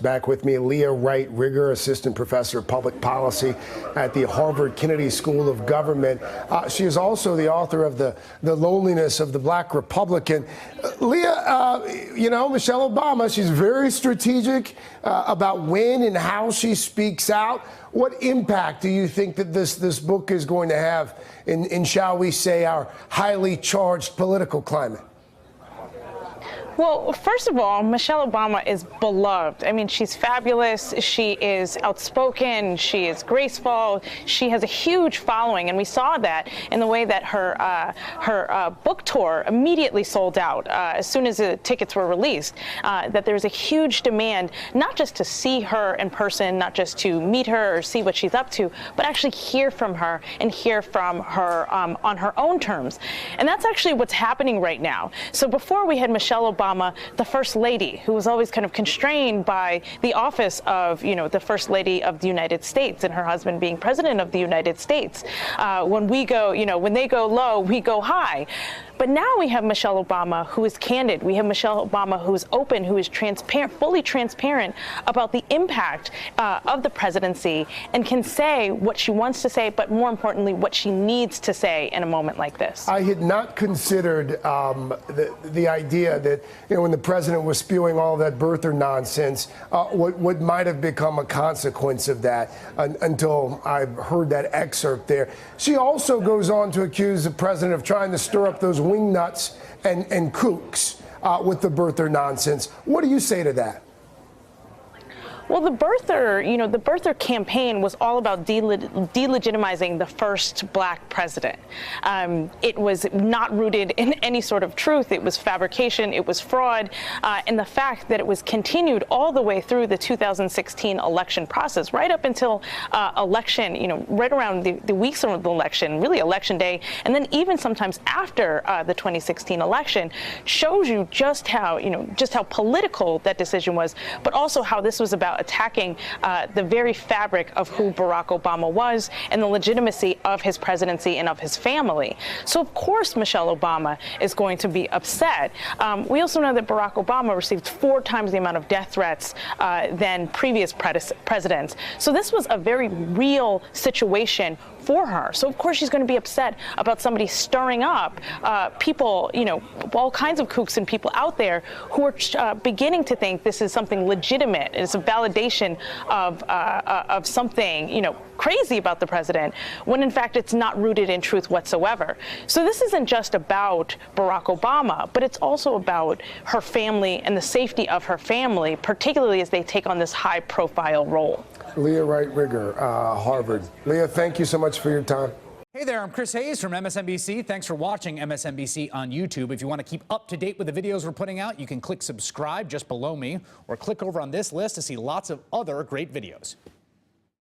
Back with me, Leah Wright Rigger, Assistant Professor of Public Policy at the Harvard Kennedy School of Government. She is also the author of The Loneliness of the Black Republican. Leah, you know, Michelle Obama, she's very strategic about when and how she speaks out. What impact do you think that this book is going to have in, shall we say, our highly charged political climate? Well, first of all, Michelle Obama is beloved. I mean, she's fabulous. She is outspoken. She is graceful. She has a huge following, and we saw that in the way that her book tour immediately sold out as soon as the tickets were released. That there's a huge demand, not just to see her in person, not just to meet her or see what she's up to, but actually hear from her and hear from her on her own terms. And that's actually what's happening right now. So before we had Michelle Obama, the First Lady, who was always kind of constrained by the office of, you know, the First Lady of the United States and her husband being President of the United States. When we go, you know, when they go low, we go high. But now we have Michelle Obama, who is candid. We have Michelle Obama, who is open, who is transparent, fully transparent about the impact of the presidency, and can say what she wants to say, but more importantly, what she needs to say in a moment like this. I had not considered the idea that, you know, when the president was spewing all that birther nonsense, what might have become a consequence of that until I heard that excerpt there. She also goes on to accuse the president of trying to stir up those wingnuts and kooks with the birther nonsense. What do you say to that? Well, the birther campaign was all about delegitimizing the first black president. It was not rooted in any sort of truth. It was fabrication. It was fraud. And the fact that it was continued all the way through the 2016 election process, right up until election, you know, right around the weeks of the election, really election day, and then even sometimes after the 2016 election, shows you just how, you know, just how political that decision was, but also how this was about attacking the very fabric of who Barack Obama was and the legitimacy of his presidency and of his family. So, of course, Michelle Obama is going to be upset. We also know that Barack Obama received 4 times the amount of death threats than previous presidents. So this was a very real situation for her. So, of course, she's going to be upset about somebody stirring up people, you know, all kinds of kooks and people out there who are beginning to think this is something legitimate. It's a validation of something, you know, crazy about the president, when in fact it's not rooted in truth whatsoever. So this isn't just about Barack Obama, but it's also about her family and the safety of her family, particularly as they take on this high-profile role. Leah Wright Rigger, Harvard. Leah, thank you so much for your time. Hey there, I'm Chris Hayes from MSNBC. Thanks for watching MSNBC on YouTube. If you want to keep up to date with the videos we're putting out, you can click subscribe just below me, or click over on this list to see lots of other great videos.